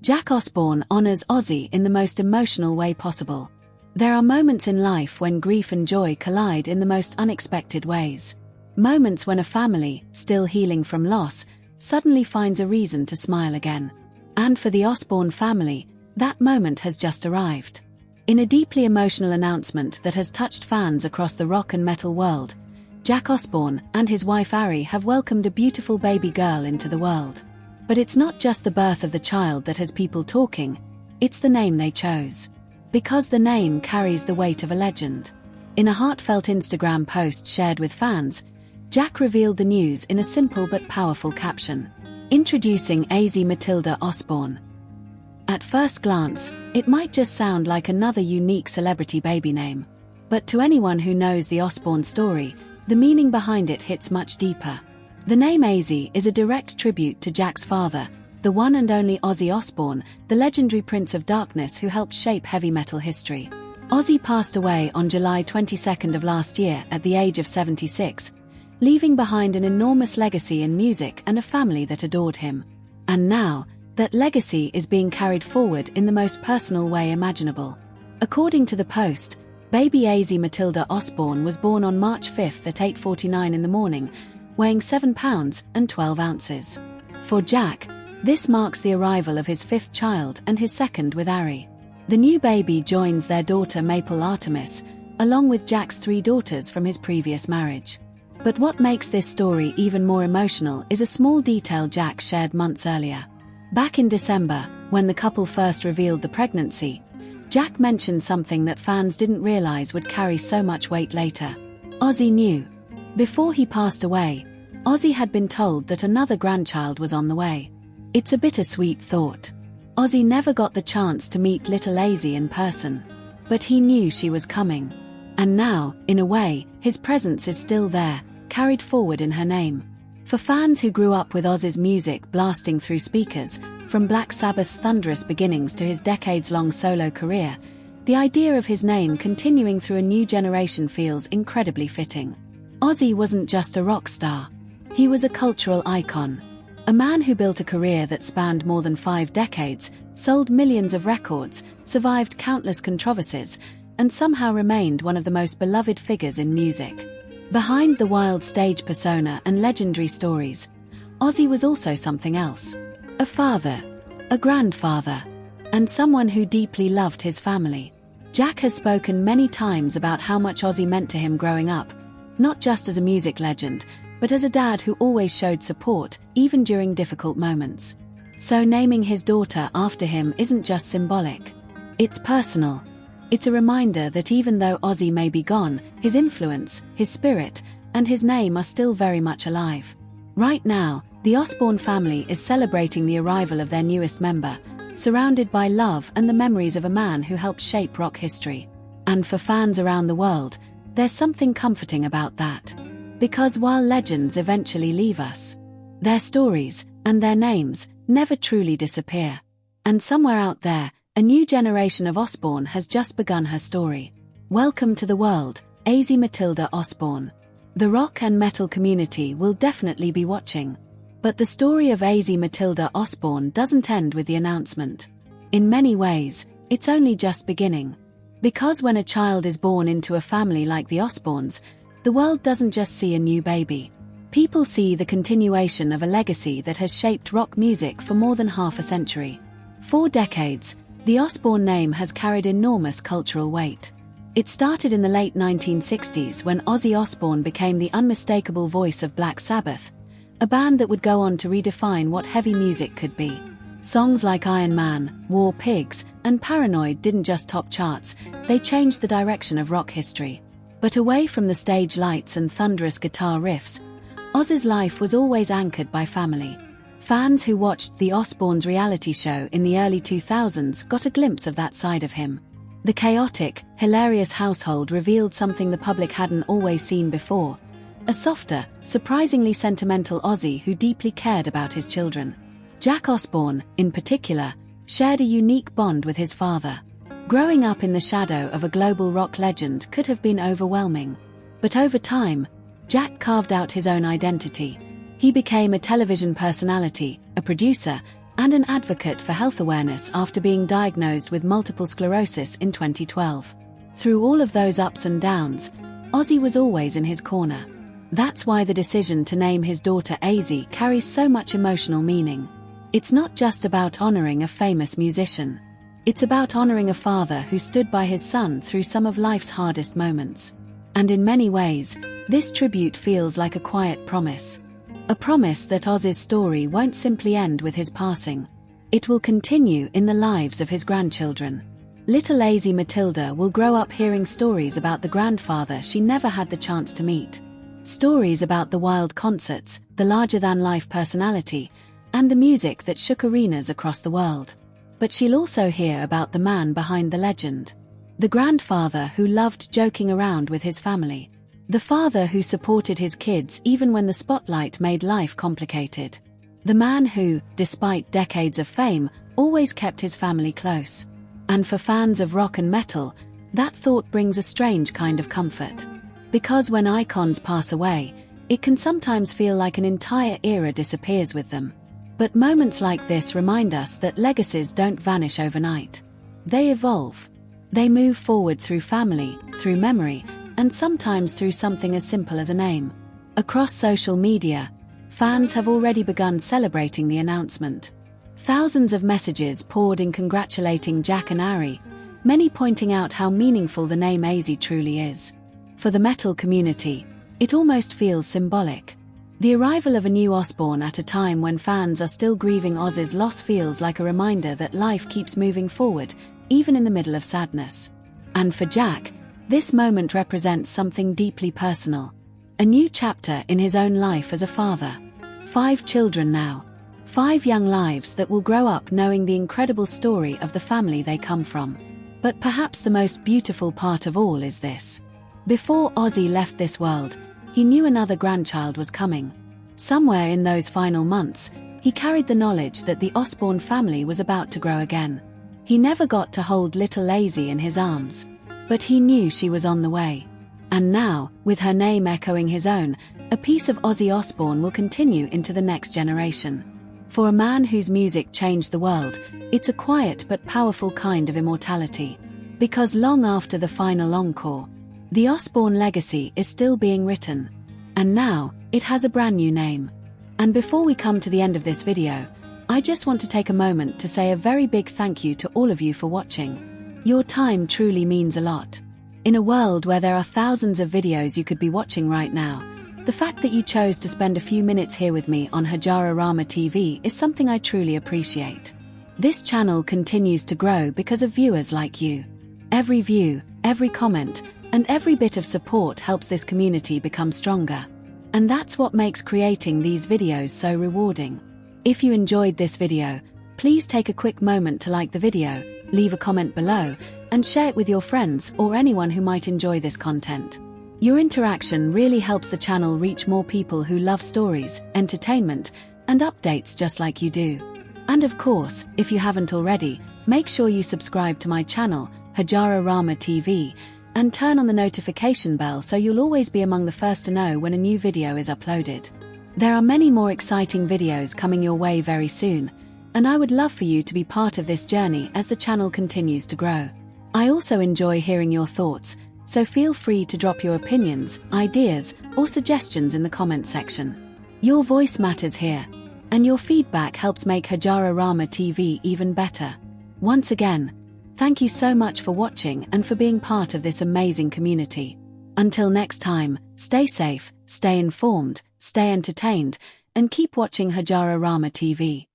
Jack Osbourne honors Ozzy in the most emotional way possible. There are moments in life when grief and joy collide in the most unexpected ways. Moments when a family, still healing from loss, suddenly finds a reason to smile again. And for the Osbourne family, that moment has just arrived. In a deeply emotional announcement that has touched fans across the rock and metal world, Jack Osbourne and his wife Ari have welcomed a beautiful baby girl into the world. But it's not just the birth of the child that has people talking, it's the name they chose. Because the name carries the weight of a legend. In a heartfelt Instagram post shared with fans, Jack revealed the news in a simple but powerful caption. Introducing Ozzy Matilda Osbourne. At first glance, it might just sound like another unique celebrity baby name. But to anyone who knows the Osbourne story, the meaning behind it hits much deeper. The name Ozzy is a direct tribute to Jack's father, the one and only Ozzy Osbourne, the legendary Prince of Darkness who helped shape heavy metal history. Ozzy passed away on July 22 of last year at the age of 76, leaving behind an enormous legacy in music and a family that adored him. And now, that legacy is being carried forward in the most personal way imaginable. According to the Post, baby Ozzy Matilda Osbourne was born on March 5 at 8:49 in the morning, weighing 7 pounds and 12 ounces. For Jack, this marks the arrival of his fifth child and his second with Ari. The new baby joins their daughter Maple Artemis, along with Jack's 3 daughters from his previous marriage. But what makes this story even more emotional is a small detail Jack shared months earlier. Back in December, when the couple first revealed the pregnancy, Jack mentioned something that fans didn't realize would carry so much weight later. Ozzy knew. Before he passed away, Ozzy had been told that another grandchild was on the way. It's a bittersweet thought. Ozzy never got the chance to meet little Ozzy in person. But he knew she was coming. And now, in a way, his presence is still there, carried forward in her name. For fans who grew up with Ozzy's music blasting through speakers, from Black Sabbath's thunderous beginnings to his decades-long solo career, the idea of his name continuing through a new generation feels incredibly fitting. Ozzy wasn't just a rock star. He was a cultural icon. A man who built a career that spanned more than 5 decades, sold millions of records, survived countless controversies, and somehow remained one of the most beloved figures in music. Behind the wild stage persona and legendary stories, Ozzy was also something else. A father, a grandfather, and someone who deeply loved his family. Jack has spoken many times about how much Ozzy meant to him growing up, not just as a music legend, but as a dad who always showed support, even during difficult moments. So naming his daughter after him isn't just symbolic. It's personal. It's a reminder that even though Ozzy may be gone, his influence, his spirit, and his name are still very much alive. Right now, the Osbourne family is celebrating the arrival of their newest member, surrounded by love and the memories of a man who helped shape rock history. And for fans around the world, there's something comforting about that. Because while legends eventually leave us, their stories, and their names, never truly disappear. And somewhere out there, a new generation of Osbourne has just begun her story. Welcome to the world, Ozzy Matilda Osbourne. The rock and metal community will definitely be watching. But the story of Ozzy Matilda Osbourne doesn't end with the announcement. In many ways, it's only just beginning. Because when a child is born into a family like the Osbournes, the world doesn't just see a new baby. People see the continuation of a legacy that has shaped rock music for more than half a century. 4 decades, the Osbourne name has carried enormous cultural weight. It started in the late 1960s when Ozzy Osbourne became the unmistakable voice of Black Sabbath, a band that would go on to redefine what heavy music could be. Songs like Iron Man, War Pigs, and Paranoid didn't just top charts, they changed the direction of rock history. But away from the stage lights and thunderous guitar riffs, Ozzy's life was always anchored by family. Fans who watched the Osbournes reality show in the early 2000s got a glimpse of that side of him. The chaotic, hilarious household revealed something the public hadn't always seen before. A softer, surprisingly sentimental Ozzy who deeply cared about his children. Jack Osbourne, in particular, shared a unique bond with his father. Growing up in the shadow of a global rock legend could have been overwhelming. But over time, Jack carved out his own identity. He became a television personality, a producer, and an advocate for health awareness after being diagnosed with multiple sclerosis in 2012. Through all of those ups and downs, Ozzy was always in his corner. That's why the decision to name his daughter Ozzy carries so much emotional meaning. It's not just about honoring a famous musician. It's about honoring a father who stood by his son through some of life's hardest moments. And in many ways, this tribute feels like a quiet promise. A promise that Ozzy's story won't simply end with his passing. It will continue in the lives of his grandchildren. Little Ozzy Matilda will grow up hearing stories about the grandfather she never had the chance to meet. Stories about the wild concerts, the larger-than-life personality, and the music that shook arenas across the world. But she'll also hear about the man behind the legend. The grandfather who loved joking around with his family. The father who supported his kids even when the spotlight made life complicated. The man who, despite decades of fame, always kept his family close. And for fans of rock and metal, that thought brings a strange kind of comfort. Because when icons pass away, it can sometimes feel like an entire era disappears with them. But moments like this remind us that legacies don't vanish overnight. They evolve. They move forward through family, through memory, and sometimes through something as simple as a name. Across social media, fans have already begun celebrating the announcement. Thousands of messages poured in congratulating Jack and Ari, many pointing out how meaningful the name Ozzy truly is. For the metal community, it almost feels symbolic. The arrival of a new Osbourne at a time when fans are still grieving Ozzy's loss feels like a reminder that life keeps moving forward, even in the middle of sadness. And for Jack, this moment represents something deeply personal. A new chapter in his own life as a father. 5 children now. 5 young lives that will grow up knowing the incredible story of the family they come from. But perhaps the most beautiful part of all is this. Before Ozzy left this world, he knew another grandchild was coming. Somewhere in those final months, he carried the knowledge that the Osbourne family was about to grow again. He never got to hold little Ozzy in his arms, but he knew she was on the way. And now, with her name echoing his own, a piece of Ozzy Osbourne will continue into the next generation. For a man whose music changed the world, it's a quiet but powerful kind of immortality. Because long after the final encore, the Osbourne legacy is still being written. And now, it has a brand new name. And before we come to the end of this video, I just want to take a moment to say a very big thank you to all of you for watching. Your time truly means a lot. In a world where there are thousands of videos you could be watching right now, the fact that you chose to spend a few minutes here with me on Hajara Rama TV is something I truly appreciate. This channel continues to grow because of viewers like you. Every view, every comment, and every bit of support helps this community become stronger. And that's what makes creating these videos so rewarding. If you enjoyed this video, please take a quick moment to like the video, leave a comment below, and share it with your friends or anyone who might enjoy this content. Your interaction really helps the channel reach more people who love stories, entertainment, and updates just like you do. And of course, if you haven't already, make sure you subscribe to my channel, Hajara Rama TV, and turn on the notification bell so you'll always be among the first to know when a new video is uploaded. There are many more exciting videos coming your way very soon, and I would love for you to be part of this journey as the channel continues to grow. I also enjoy hearing your thoughts, so feel free to drop your opinions, ideas, or suggestions in the comments section. Your voice matters here, and your feedback helps make Hajara Rama TV even better. Once again, thank you so much for watching and for being part of this amazing community. Until next time, stay safe, stay informed, stay entertained, and keep watching Hajara Rama TV.